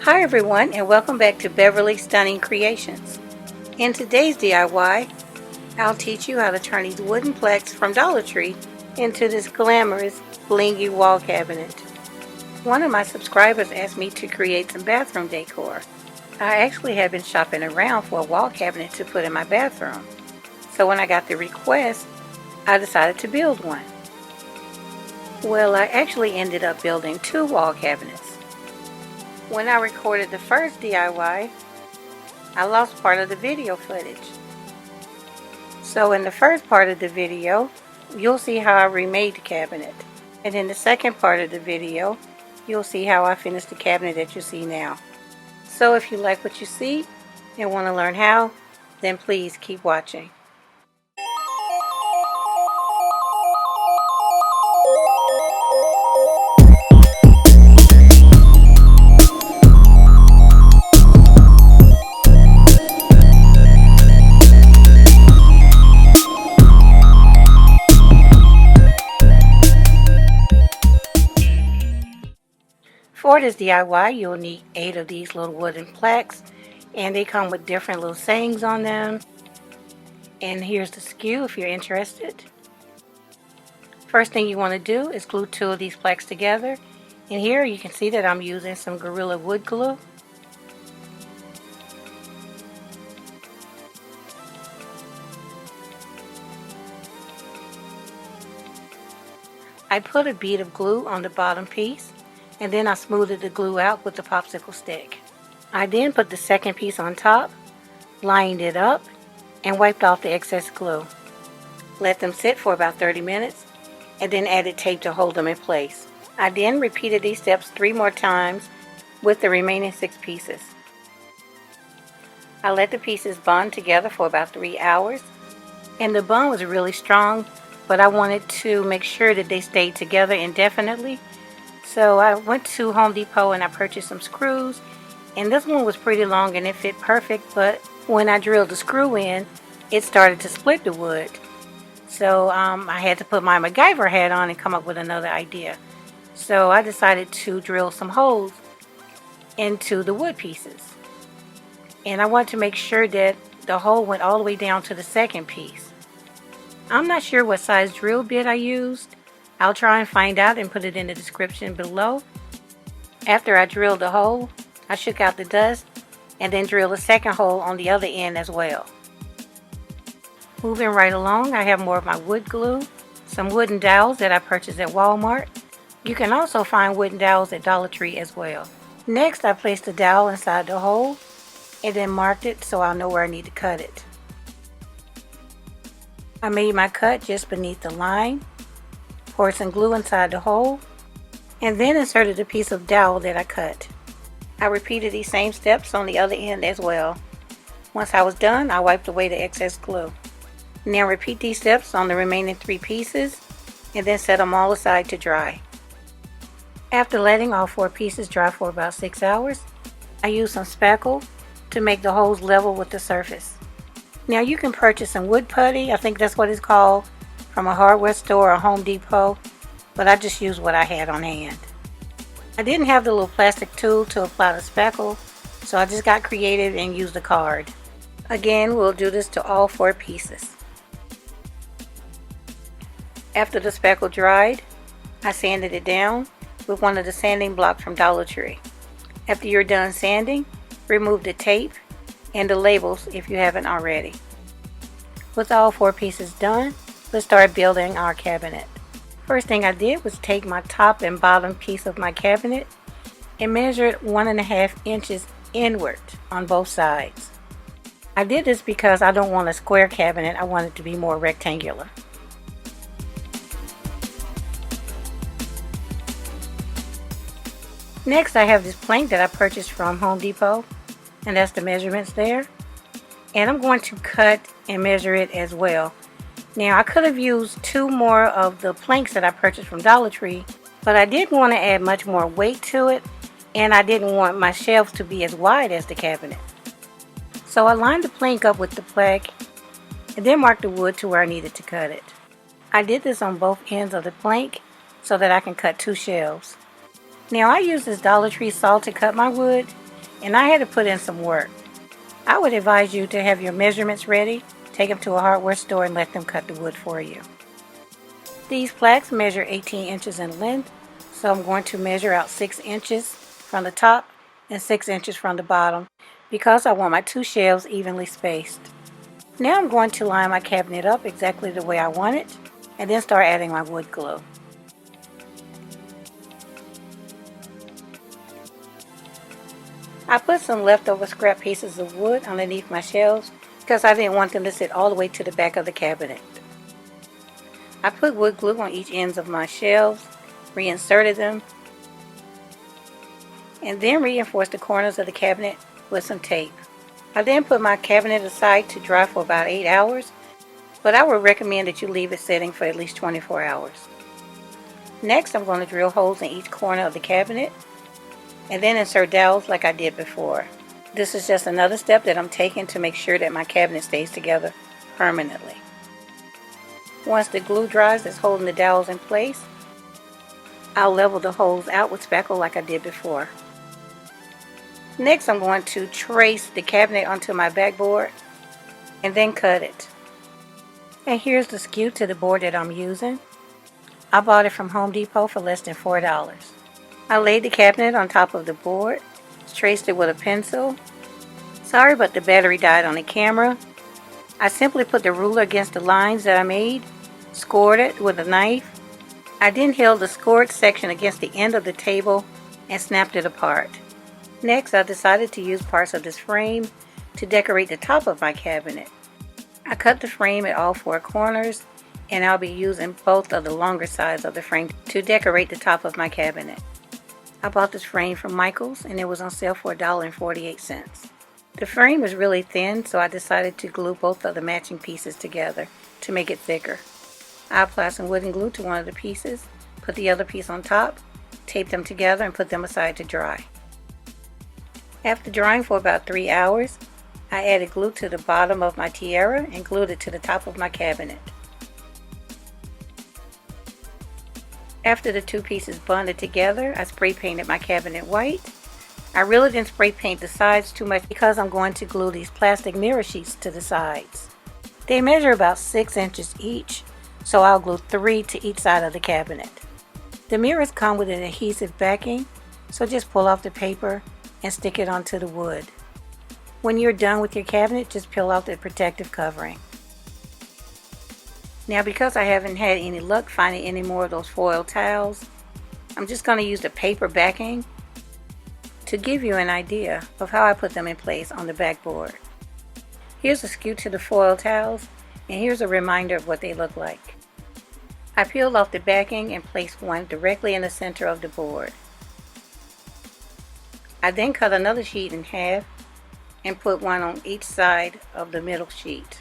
Hi everyone, and welcome back to Beverly Stunning Creations. In today's DIY, I'll teach you how to turn these wooden plaques from Dollar Tree into this glamorous blingy wall cabinet. One of my subscribers asked me to create some bathroom decor. I actually have been shopping around for a wall cabinet to put in my bathroom. So when I got the request, I decided to build one. Well, I actually ended up building two wall cabinets. When I recorded the first DIY, I lost part of the video footage. So in the first part of the video, you'll see how I remade the cabinet. And in the second part of the video, you'll see how I finished the cabinet that you see now. So if you like what you see and want to learn how, then please keep watching. For this DIY, you'll need 8 of these little wooden plaques, and they come with different little sayings on them. And here's the SKU if you're interested. First thing you want to do is glue 2 of these plaques together. And here you can see that I'm using some Gorilla wood glue. I put a bead of glue on the bottom piece, and then I smoothed the glue out with the popsicle stick. I then put the second piece on top, lined it up, and wiped off the excess glue. Let them sit for about 30 minutes, and then added tape to hold them in place. I then repeated these steps 3 more times with the remaining 6 pieces. I let the pieces bond together for about 3 hours, and the bond was really strong, but I wanted to make sure that they stayed together indefinitely. So I went to Home Depot and I purchased some screws, and this one was pretty long and it fit perfect, but when I drilled the screw in, it started to split the wood. So I had to put my MacGyver hat on and come up with another idea. So I decided to drill some holes into the wood pieces. And I wanted to make sure that the hole went all the way down to the second piece. I'm not sure what size drill bit I used. I'll try and find out and put it in the description below. After I drilled the hole, I shook out the dust and then drilled a second hole on the other end as well. Moving right along, I have more of my wood glue, some wooden dowels that I purchased at Walmart. You can also find wooden dowels at Dollar Tree as well. Next, I placed the dowel inside the hole and then marked it so I'll know where I need to cut it. I made my cut just beneath the line, poured some glue inside the hole, and then inserted a piece of dowel that I cut. I repeated these same steps on the other end as well. Once I was done, I wiped away the excess glue. Now repeat these steps on the remaining 3 pieces, and then set them all aside to dry. After letting all 4 pieces dry for about 6 hours, I used some spackle to make the holes level with the surface. Now you can purchase some wood putty, I think that's what it's called, from a hardware store or Home Depot, but I just used what I had on hand. I didn't have the little plastic tool to apply the spackle, so I just got creative and used a card. Again, we'll do this to all 4 pieces. After the spackle dried, I sanded it down with one of the sanding blocks from Dollar Tree. After you're done sanding, remove the tape and the labels if you haven't already. With all 4 pieces done, let's start building our cabinet. First thing I did was take my top and bottom piece of my cabinet and measure it 1.5 inches inward on both sides. I did this because I don't want a square cabinet, I want it to be more rectangular. Next, I have this plank that I purchased from Home Depot, and that's the measurements there. And I'm going to cut and measure it as well. Now I could have used 2 more of the planks that I purchased from Dollar Tree, but I didn't want to add much more weight to it, and I didn't want my shelves to be as wide as the cabinet. So I lined the plank up with the plaque and then marked the wood to where I needed to cut it. I did this on both ends of the plank so that I can cut 2 shelves. Now I use this Dollar Tree saw to cut my wood, and I had to put in some work. I would advise you to have your measurements ready, take them to a hardware store and let them cut the wood for you. These plaques measure 18 inches in length, so I'm going to measure out 6 inches from the top and 6 inches from the bottom because I want my two shelves evenly spaced. Now I'm going to line my cabinet up exactly the way I want it and then start adding my wood glue. I put some leftover scrap pieces of wood underneath my shelves because I didn't want them to sit all the way to the back of the cabinet. I put wood glue on each ends of my shelves, reinserted them, and then reinforced the corners of the cabinet with some tape. I then put my cabinet aside to dry for about 8 hours, but I would recommend that you leave it sitting for at least 24 hours. Next, I'm going to drill holes in each corner of the cabinet and then insert dowels like I did before. This is just another step that I'm taking to make sure that my cabinet stays together permanently. Once the glue dries that's holding the dowels in place, I'll level the holes out with spackle like I did before. Next, I'm going to trace the cabinet onto my backboard and then cut it. And here's the skew to the board that I'm using. I bought it from Home Depot for less than $4. I laid the cabinet on top of the board, traced it with a pencil. Sorry, but the battery died on the camera. I simply put the ruler against the lines that I made, scored it with a knife. I then held the scored section against the end of the table and snapped it apart. Next, I decided to use parts of this frame to decorate the top of my cabinet. I cut the frame at all 4 corners, and I'll be using both of the longer sides of the frame to decorate the top of my cabinet. I bought this frame from Michael's and it was on sale for $1.48. The frame is really thin, so I decided to glue both of the matching pieces together to make it thicker. I applied some wooden glue to one of the pieces, put the other piece on top, taped them together and put them aside to dry. After drying for about 3 hours, I added glue to the bottom of my tiara and glued it to the top of my cabinet. After the 2 pieces bonded together, I spray painted my cabinet white. I really didn't spray paint the sides too much because I'm going to glue these plastic mirror sheets to the sides. They measure about 6 inches each, so I'll glue 3 to each side of the cabinet. The mirrors come with an adhesive backing, so just pull off the paper and stick it onto the wood. When you're done with your cabinet, just peel off the protective covering. Now, because I haven't had any luck finding any more of those foil towels, I'm just going to use the paper backing to give you an idea of how I put them in place on the backboard. Here's a skew to the foil towels, and here's a reminder of what they look like. I peeled off the backing and placed one directly in the center of the board. I then cut another sheet in half and put one on each side of the middle sheet.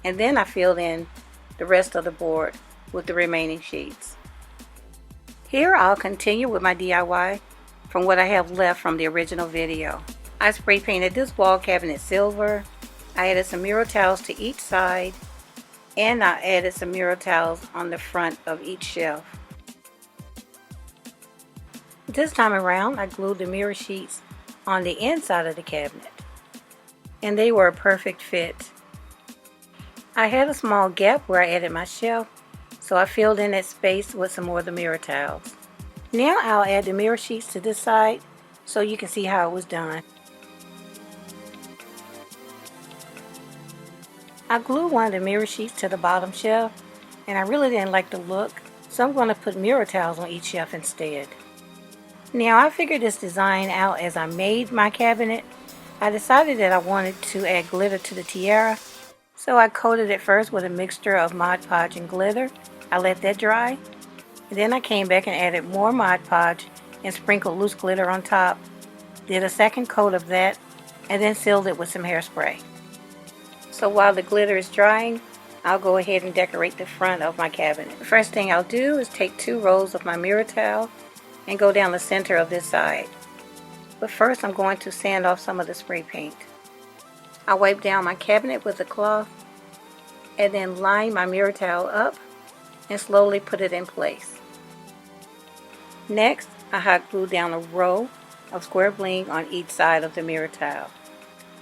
And then I filled in the rest of the board with the remaining sheets. Here I'll continue with my DIY from what I have left from the original video. I spray painted this wall cabinet silver. I added some mirror towels to each side, and I added some mirror towels on the front of each shelf. This time around, I glued the mirror sheets on the inside of the cabinet, and they were a perfect fit. I had a small gap where I added my shelf, so I filled in that space with some more of the mirror towels. Now I'll add the mirror sheets to this side so you can see how it was done. I glued one of the mirror sheets to the bottom shelf, and I really didn't like the look, so I'm going to put mirror towels on each shelf instead. Now, I figured this design out as I made my cabinet. I decided that I wanted to add glitter to the tiara, so I coated it first with a mixture of Mod Podge and glitter. I let that dry, and then I came back and added more Mod Podge and sprinkled loose glitter on top, did a second coat of that, and then sealed it with some hairspray. So while the glitter is drying, I'll go ahead and decorate the front of my cabinet. The first thing I'll do is take 2 rolls of my mirror towel and go down the center of this side. But first I'm going to sand off some of the spray paint. I wipe down my cabinet with a cloth and then line my mirror towel up and slowly put it in place. Next, I hot glue down a row of square bling on each side of the mirror tile.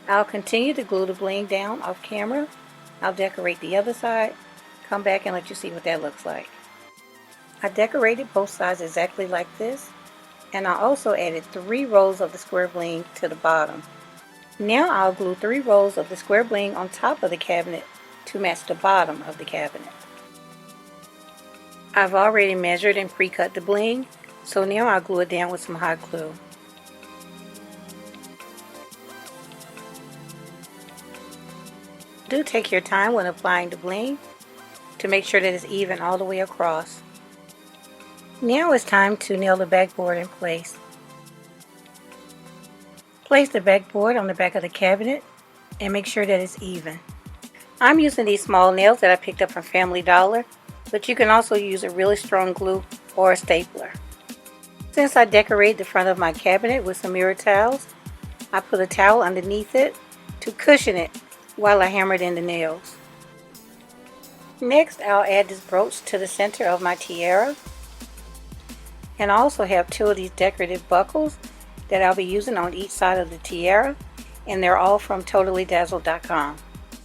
I'll continue to glue the bling down off camera. I'll decorate the other side, come back and let you see what that looks like. I decorated both sides exactly like this, and I also added 3 rows of the square bling to the bottom. Now I'll glue 3 rows of the square bling on top of the cabinet to match the bottom of the cabinet. I've already measured and pre-cut the bling, so now I'll glue it down with some hot glue. Do take your time when applying the bling to make sure that it's even all the way across. Now it's time to nail the backboard in place. Place the backboard on the back of the cabinet and make sure that it's even. I'm using these small nails that I picked up from Family Dollar, but you can also use a really strong glue or a stapler. Since I decorated the front of my cabinet with some mirror tiles, I put a towel underneath it to cushion it while I hammered in the nails. Next, I'll add this brooch to the center of my tiara, and I also have 2 of these decorative buckles that I'll be using on each side of the tiara, and they're all from TotallyDazzled.com.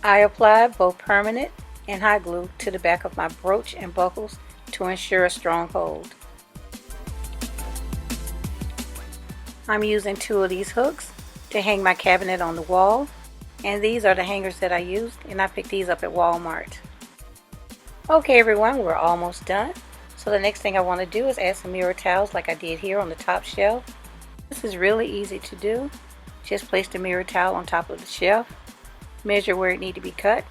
I applied both permanent and hot glue to the back of my brooch and buckles to ensure a strong hold. I'm using 2 of these hooks to hang my cabinet on the wall, and these are the hangers that I used, and I picked these up at Walmart. Okay everyone, we're almost done. So the next thing I want to do is add some mirror tiles like I did here on the top shelf. This is really easy to do. Just place the mirror tile on top of the shelf, measure where it needs to be cut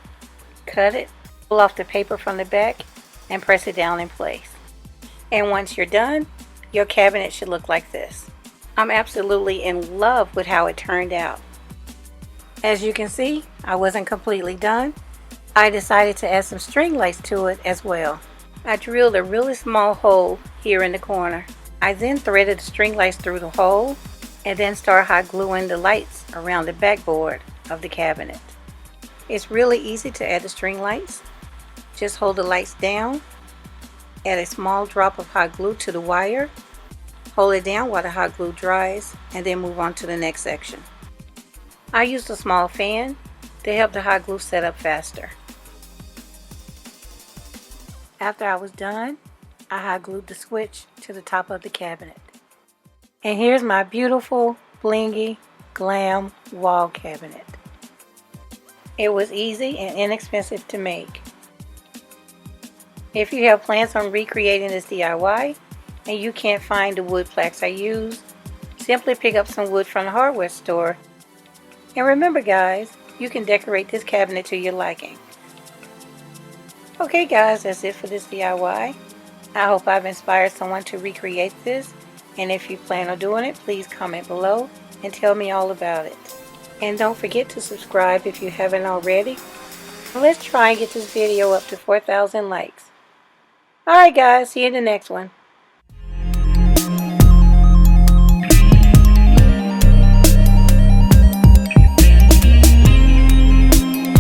it, pull off the paper from the back, and press it down in place. And once you're done, your cabinet should look like this. I'm absolutely in love with how it turned out. As you can see, I wasn't completely done. I decided to add some string lights to it as well. I drilled a really small hole here in the corner. I then threaded the string lights through the hole and then started hot gluing the lights around the backboard of the cabinet. It's really easy to add the string lights. Just hold the lights down, add a small drop of hot glue to the wire, hold it down while the hot glue dries, and then move on to the next section. I used a small fan to help the hot glue set up faster. After I was done, I hot glued the switch to the top of the cabinet. And here's my beautiful, blingy, glam wall cabinet. It was easy and inexpensive to make. If you have plans on recreating this DIY and you can't find the wood plaques I used, simply pick up some wood from the hardware store. And remember guys, you can decorate this cabinet to your liking. Okay guys, that's it for this DIY. I hope I've inspired someone to recreate this, and if you plan on doing it, please comment below and tell me all about it. And don't forget to subscribe if you haven't already. Let's try and get this video up to 4,000 likes. Alright guys, see you in the next one.